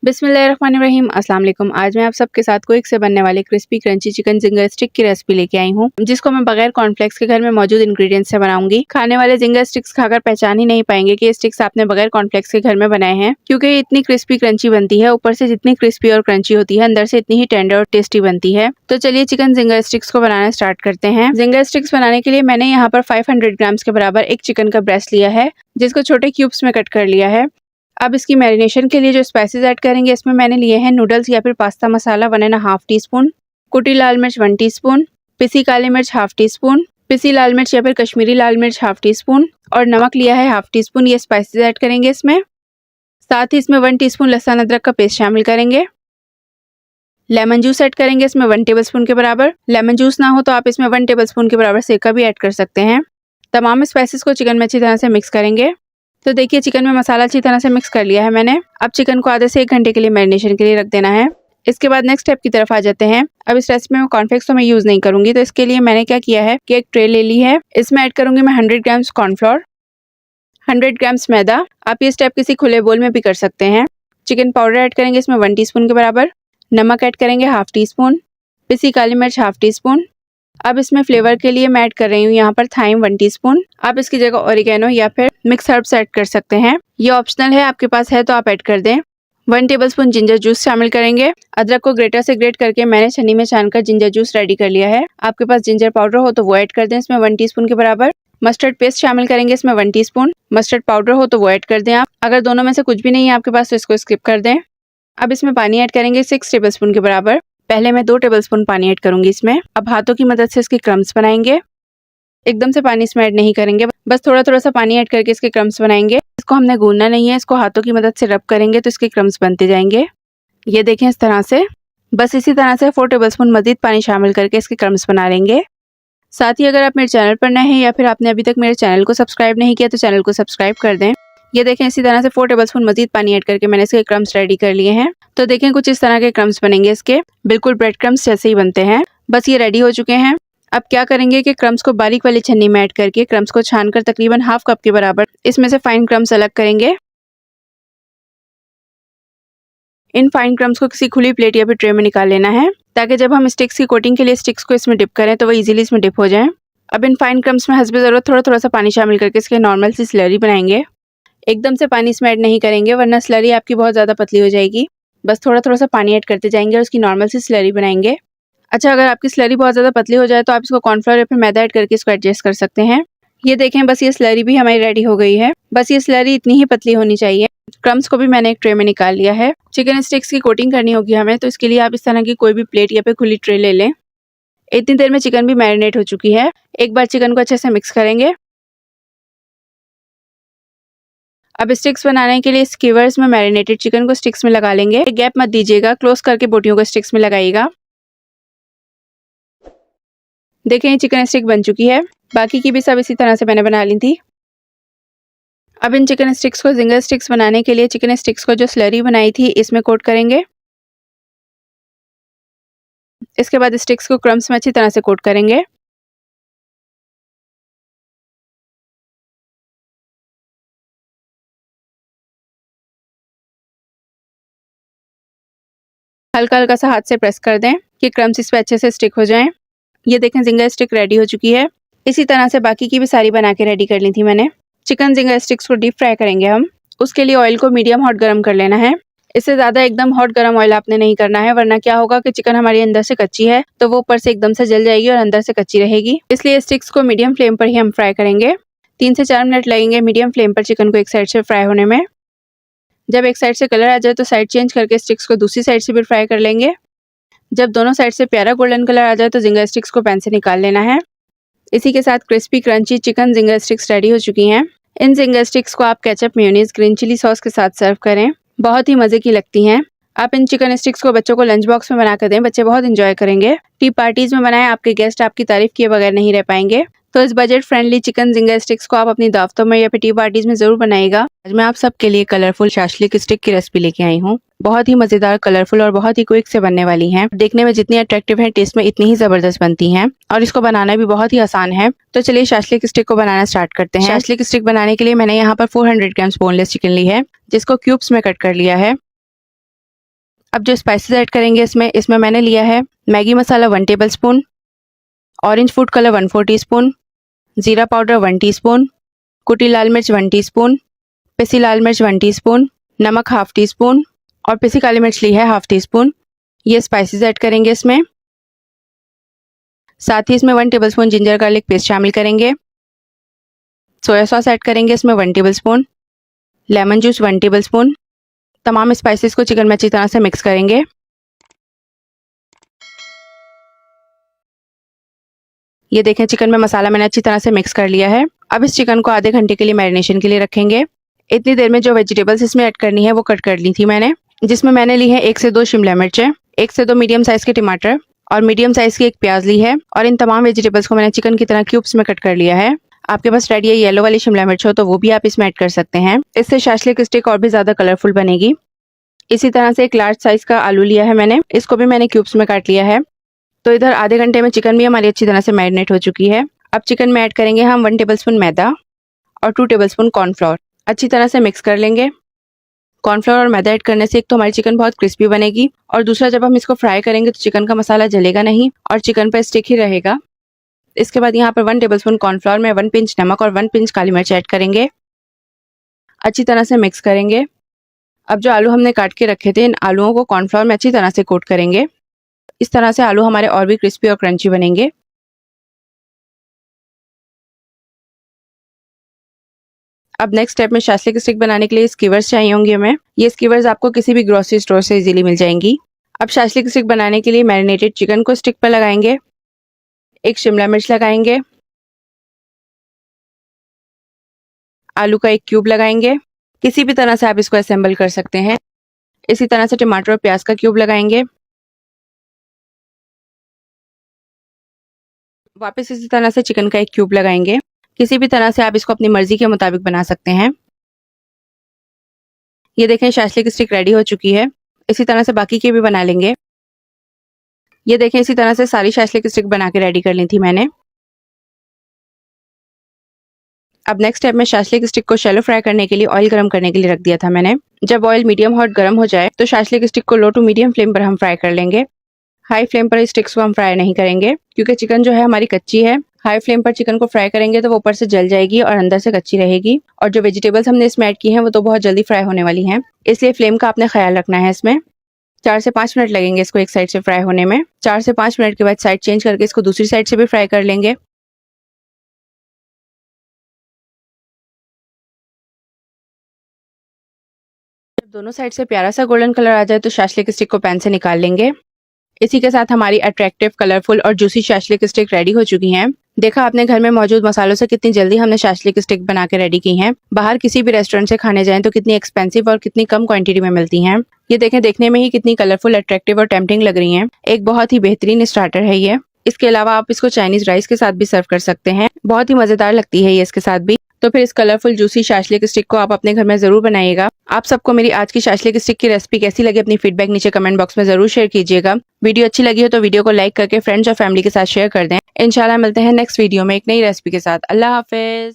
बिस्मिल्लाहिर्रहमानिर्रहीम। अस्सलाम वालेकुम। आज मैं आप सबके साथ क्विक से बनने वाले crispy crunchy chicken ginger stick की रेसिपी लेके आई हूँ, जिसको मैं बगैर कॉर्नफ्लेक्स के घर में मौजूद इंग्रेडिएंट्स से बनाऊंगी। खाने वाले जिंगर स्टिक्स खाकर पहचान ही नहीं पाएंगे कि ये स्टिक्स आपने बगैर कॉर्नफ्लेक्स के घर में बनाए हैं, क्योंकि ये इतनी क्रिस्पी क्रंची बनती है। ऊपर से जितनी क्रिस्पी और क्रंची होती है, अंदर से इतनी ही टेंडर और टेस्टी बनती है। तो चलिए चिकन जिंगर स्टिक्स को बनाना स्टार्ट करते हैं। जिंगर स्टिक्स बनाने के लिए मैंने यहाँ पर 500 ग्राम्स के बराबर एक चिकन का ब्रेस्ट लिया है, जिसको छोटे क्यूब्स में कट कर लिया है। अब इसकी मैरिनेशन के लिए जो स्पाइसेस ऐड करेंगे, इसमें मैंने लिए हैं नूडल्स या फिर पास्ता मसाला 1.5 टीस्पून, कुटी लाल मिर्च 1 टीस्पून, पिसी काली मिर्च 1/2 टीस्पून, पिसी लाल मिर्च या फिर कश्मीरी लाल मिर्च 1/2 टीस्पून और नमक लिया है 1/2 टीस्पून। ये स्पाइसेस ऐड करेंगे इसमें। साथ ही इसमें 1 टीस्पून लहसुन अदरक का पेस्ट शामिल करेंगे। लेमन जूस ऐड करेंगे इसमें 1 टेबलस्पून के बराबर। लेमन जूस ना हो तो आप इसमें 1 टेबलस्पून के बराबर सिरका भी ऐड कर सकते हैं। तमाम स्पाइसेस को चिकन में अच्छी तरह से मिक्स करेंगे। तो देखिए चिकन में मसाला अच्छी तरह से मिक्स कर लिया है मैंने। अब चिकन को आधे से 1 घंटे के लिए मैरिनेशन के लिए रख देना है। इसके बाद नेक्स्ट स्टेप की तरफ आ जाते हैं। अब इस रेसिपी में कॉर्नफ्लेक्स तो मैं यूज नहीं करूंगी, तो इसके लिए मैंने क्या किया है कि एक ट्रे ले ली है। इसमें ऐड करूंगी मैं 100 ग्राम्स कॉर्नफ्लोर, 100 ग्राम्स मैदा। आप ये स्टेप किसी खुले बोल में भी कर सकते हैं। चिकन पाउडर ऐड करेंगे इसमें 1 टीस्पून के बराबर। नमक ऐड करेंगे 1/2 टीस्पून, पिसी काली मिर्च 1/2 टीस्पून। अब इसमें फ्लेवर के लिए मैं ऐड कर रही हूँ यहाँ पर थाइम 1 टीस्पून। आप इसकी जगह ओरिगेनो या फिर मिक्स हर्ब्स ऐड कर सकते हैं। ये ऑप्शनल है, आपके पास है तो आप ऐड कर दें। 1 टेबलस्पून जिंजर जूस शामिल करेंगे। अदरक को ग्रेटर से ग्रेट करके मैंने छन्नी में छानकर जिंजर जूस रेडी कर लिया है। आपके पास जिंजर पाउडर हो तो वो ऐड कर दें इसमें 1 टीस्पून के बराबर। मस्टर्ड पेस्ट शामिल करेंगे इसमें 1 टीस्पून। मस्टर्ड पाउडर हो तो वो ऐड कर दें आप। अगर दोनों में से कुछ भी नहीं है आपके पास तो इसको स्किप कर दें। अब इसमें पानी ऐड करेंगे 6 टेबलस्पून के बराबर। पहले मैं 2 टेबलस्पून पानी ऐड करूंगी इसमें। अब हाथों की मदद से इसके क्रम्स बनाएंगे। एकदम से पानी इसमें ऐड नहीं करेंगे, बस थोड़ा थोड़ा सा पानी ऐड करके इसके क्रम्स बनाएंगे। इसको हमने गूंदना नहीं है, इसको हाथों की मदद से रब करेंगे तो इसके क्रम्स बनते जाएंगे। ये देखें इस तरह से। बस इसी तरह से 4 टेबलस्पून मजीद पानी शामिल करके इसके क्रम्स बना लेंगे। साथ ही अगर आप मेरे चैनल पर नए हैं या फिर आपने अभी तक मेरे चैनल को सब्सक्राइब नहीं किया तो चैनल को सब्सक्राइब कर दें। ये देखें इसी तरह से 4 टेबलस्पून मजीद पानी ऐड करके मैंने इसके क्रम्स रेडी कर लिए हैं। तो देखें कुछ इस तरह के क्रम्स बनेंगे इसके, बिल्कुल ब्रेड क्रम्स जैसे ही बनते हैं। बस ये रेडी हो चुके हैं। अब क्या करेंगे कि क्रम्स को बारीक वाली छन्नी में ऐड करके क्रम्स को छानकर तकरीबन 1/2 कप के बराबर इसमें से फाइन क्रम्स अलग करेंगे। इन फाइन क्रम्स को किसी खुली प्लेट या फिर ट्रे में निकाल लेना है, ताकि जब हम स्टिक्स की कोटिंग के लिए स्टिक्स को इसमें डिप करें तो वो इजीली इसमें डिप हो जाए। अब इन फाइन क्रम्स में हस्बे ज़रूरत थोड़ा थोड़ा सा पानी शामिल करके इसके नॉर्मल सी स्लरी बनाएंगे। एकदम से पानी इसमें ऐड नहीं करेंगे, वरना स्लरी आपकी बहुत ज़्यादा पतली हो जाएगी। बस थोड़ा थोड़ा सा पानी ऐड करते जाएंगे और उसकी नॉर्मल सी स्लरी बनाएंगे। अच्छा, अगर आपकी स्लरी बहुत ज़्यादा पतली हो जाए तो आप इसको कॉर्नफ्लोर या फिर मैदा ऐड करके इसको एडजस्ट कर सकते हैं। ये देखें बस ये स्लरी भी हमारी रेडी हो गई है। बस ये स्लरी इतनी ही पतली होनी चाहिए। क्रम्स को भी मैंने एक ट्रे में निकाल लिया है। चिकन स्टिक्स की कोटिंग करनी होगी हमें, तो इसके लिए आप इस तरह की कोई भी प्लेट या फिर खुली ट्रे ले लें। इतनी देर में चिकन भी मैरिनेट हो चुकी है। एक बार चिकन को अच्छे से मिक्स करेंगे। अब स्टिक्स बनाने के लिए स्कीवर्स में मैरिनेटेड चिकन को स्टिक्स में लगा लेंगे। गैप मत दीजिएगा, क्लोज करके बोटियों को स्टिक्स में लगाइएगा। देखें ये चिकन स्टिक बन चुकी है। बाकी की भी सब इसी तरह से मैंने बना ली थी। अब इन चिकन स्टिक्स को जिंगर स्टिक्स बनाने के लिए चिकन स्टिक्स को जो स्लरी बनाई थी इसमें कोट करेंगे। इसके बाद स्टिक्स को क्रम्स में अच्छी तरह से कोट करेंगे। हल्का हल्का सा हाथ से प्रेस कर दें कि क्रम्स इस पे अच्छे से स्टिक हो जाएं। ये देखें जिंगर स्टिक रेडी हो चुकी है। इसी तरह से बाकी की भी सारी बना के रेडी कर ली थी मैंने। चिकन जिंगर स्टिक्स को डीप फ्राई करेंगे हम। उसके लिए ऑयल को मीडियम हॉट गर्म कर लेना है। इससे ज़्यादा एकदम हॉट गर्म ऑयल आपने नहीं करना है, वरना क्या होगा कि चिकन हमारी अंदर से कच्ची है तो वो ऊपर से एकदम से जल जाएगी और अंदर से कच्ची रहेगी। इसलिए स्टिक्स को मीडियम फ्लेम पर ही हम फ्राई करेंगे। 3 से 4 मिनट लगेंगे मीडियम फ्लेम पर चिकन को एक साइड से फ्राई होने में। जब एक साइड से कलर आ जाए तो साइड चेंज करके स्टिक्स को दूसरी साइड से भी फ्राई कर लेंगे। जब दोनों साइड से प्यारा गोल्डन कलर आ जाए तो जिंगर स्टिक्स को पैन से निकाल लेना है। इसी के साथ crispy crunchy chicken zinger sticks ready हो चुकी हैं। इन जिंगर स्टिक्स को आप ketchup, mayonnaise, green chilli sauce के साथ सर्व करें। बहुत ही मज़े की लगती हैं। आप इन चिकन स्टिक्स को बच्चों को लंच बॉक्स में बना कर दें, बच्चे बहुत इंजॉय करेंगे। टी पार्टीज में बनाएं, आपके गेस्ट आपकी तारीफ किए बगैर नहीं रह पाएंगे। तो इस budget friendly chicken zinger sticks को आप अपनी दावतों में या फिर टी पार्टीज में जरूर बनाइएगा। आज मैं आप सबके लिए कलरफुल शाशलिक स्टिक की रेसिपी लेके आई हूँ। बहुत ही मजेदार, कलरफुल और बहुत ही क्विक से बनने वाली हैं। देखने में जितनी अट्रैक्टिव है, टेस्ट में इतनी ही जबरदस्त बनती हैं और इसको बनाना भी बहुत ही आसान है। तो चलिए शाशलिक स्टिक को बनाना स्टार्ट करते हैं। शाशलिक स्टिक बनाने के लिए मैंने यहाँ पर 400 ग्राम्स बोनलेस चिकन ली है, जिसको क्यूब्स में कट कर लिया है। अब जो स्पाइसेस ऐड करेंगे इसमें मैंने लिया है मैगी मसाला 1 tablespoon, orange food colour 1/4 teaspoon, जीरा पाउडर 1 टीस्पून, कुटी लाल मिर्च 1 टीस्पून, पिसी लाल मिर्च 1 टीस्पून, नमक 1/2 टीस्पून और पिसी काली मिर्च ली है 1/2 टीस्पून। ये स्पाइसेस ऐड करेंगे इसमें। साथ ही इसमें 1 टेबलस्पून जिंजर गार्लिक पेस्ट शामिल करेंगे। सोया सॉस ऐड करेंगे इसमें 1 टेबलस्पून, लेमन जूस 1 टेबलस्पून। तमाम स्पाइसेस को चिकन में अच्छी तरह से मिक्स करेंगे। ये देखें चिकन में मसाला मैंने अच्छी तरह से मिक्स कर लिया है। अब इस चिकन को आधे घंटे के लिए मैरिनेशन के लिए रखेंगे। इतनी देर में जो वेजिटेबल्स इसमें ऐड करनी है वो कट कर ली थी मैंने, जिसमें मैंने ली है 1 से 2 शिमला मिर्चें, 1 से 2 मीडियम साइज के टमाटर और मीडियम साइज की एक प्याज ली है। और इन तमाम वेजिटेबल्स को मैंने चिकन की तरह क्यूब्स में कट कर लिया है। आपके पास रेड या येलो वाली शिमला मिर्च हो तो वो भी आप इसमें ऐड कर सकते हैं। इससे शाशलिक स्टिक और भी ज्यादा कलरफुल बनेगी। इसी तरह से एक लार्ज साइज का आलू लिया है मैंने, इसको भी मैंने क्यूब्स में काट लिया है। तो इधर आधे घंटे में चिकन भी हमारी अच्छी तरह से मैरिनेट हो चुकी है। अब चिकन में ऐड करेंगे हम 1 टेबलस्पून मैदा और 2 टेबलस्पून कॉर्नफ्लोर। अच्छी तरह से मिक्स कर लेंगे। कॉर्नफ्लोर और मैदा ऐड करने से एक तो हमारी चिकन बहुत क्रिस्पी बनेगी और दूसरा जब हम इसको फ्राई करेंगे तो चिकन का मसाला जलेगा नहीं और चिकन पर स्टिक ही रहेगा। इसके बाद यहाँ पर 1 टेबलस्पून कॉर्नफ्लोर में 1 पिंच नमक और 1 पिंच काली मिर्च ऐड करेंगे। अच्छी तरह से मिक्स करेंगे। अब जो आलू हमने काट के रखे थे, इन आलूओं को कॉर्नफ्लोर में अच्छी तरह से कोट करेंगे। इस तरह से आलू हमारे और भी क्रिस्पी और क्रंची बनेंगे। अब नेक्स्ट स्टेप में शाशलिक स्टिक बनाने के लिए स्कीवर्स चाहिए होंगे हमें। ये स्कीवर्स आपको किसी भी ग्रोसरी स्टोर से इजीली मिल जाएंगी। अब शाशलिक स्टिक बनाने के लिए मैरिनेटेड चिकन को स्टिक पर लगाएंगे, एक शिमला मिर्च लगाएंगे, आलू का एक क्यूब लगाएंगे। किसी भी तरह से आप इसको असेंबल कर सकते हैं। इसी तरह से टमाटर और प्याज का क्यूब लगाएंगे। वापस इसी तरह से चिकन का एक क्यूब लगाएंगे। किसी भी तरह से आप इसको अपनी मर्जी के मुताबिक बना सकते हैं। ये देखें शाशलिक स्टिक रेडी हो चुकी है। इसी तरह से बाकी के भी बना लेंगे। ये देखें इसी तरह से सारी शाशलिक स्टिक बना के रेडी कर ली थी मैंने। अब नेक्स्ट स्टेप में शाशलिक स्टिक को शैलो फ्राई करने के लिए ऑयल गर्म करने के लिए रख दिया था मैंने। जब ऑयल मीडियम हॉट गर्म हो जाए तो शाशलिक स्टिक को लो टू मीडियम फ्लेम पर हम फ्राई कर लेंगे। हाई फ्लेम पर स्टिक्स को हम फ्राई नहीं करेंगे क्योंकि चिकन जो है हमारी कच्ची है। हाई फ्लेम पर चिकन को फ्राई करेंगे तो वो ऊपर से जल जाएगी और अंदर से कच्ची रहेगी। और जो वेजिटेबल्स हमने इसमें ऐड की हैं वो तो बहुत जल्दी फ्राई होने वाली हैं, इसलिए फ्लेम का आपने ख्याल रखना है। इसमें 4 से 5 मिनट लगेंगे इसको एक साइड से फ्राई होने में। 4 से 5 मिनट के बाद साइड चेंज करके इसको दूसरी साइड से भी फ्राई कर लेंगे। जब दोनों साइड से प्यारा सा गोल्डन कलर आ जाए तो शाशलिक स्टिक को पैन से निकाल लेंगे। इसी के साथ हमारी अट्रैक्टिव, कलरफुल और जूसी शाशलिक स्टिक रेडी हो चुकी हैं। देखा आपने घर में मौजूद मसालों से कितनी जल्दी हमने शाशलिक स्टिक बना के रेडी की हैं। बाहर किसी भी रेस्टोरेंट से खाने जाएं तो कितनी एक्सपेंसिव और कितनी कम क्वांटिटी में मिलती हैं। ये देखें देखने में ही कितनी कलरफुल, अट्रैक्टिव और टेम्पटिंग लग रही हैं। एक बहुत ही बेहतरीन स्टार्टर है ये। इसके अलावा आप इसको चाइनीज राइस के साथ भी सर्व कर सकते हैं। बहुत ही मजेदार लगती है ये इसके साथ भी। तो फिर इस कलरफुल जूसी शाशलिक स्टिक को आप अपने घर में जरूर बनाइएगा। आप सबको मेरी आज की शाशलिक स्टिक की रेसिपी कैसी लगी अपनी फीडबैक नीचे कमेंट बॉक्स में जरूर शेयर कीजिएगा। वीडियो अच्छी लगी हो तो वीडियो को लाइक करके फ्रेंड्स और फैमिली के साथ शेयर कर दें। इंशाल्लाह मिलते हैं नेक्स्ट वीडियो में एक नई रेसिपी के साथ। अल्लाह हाफिज।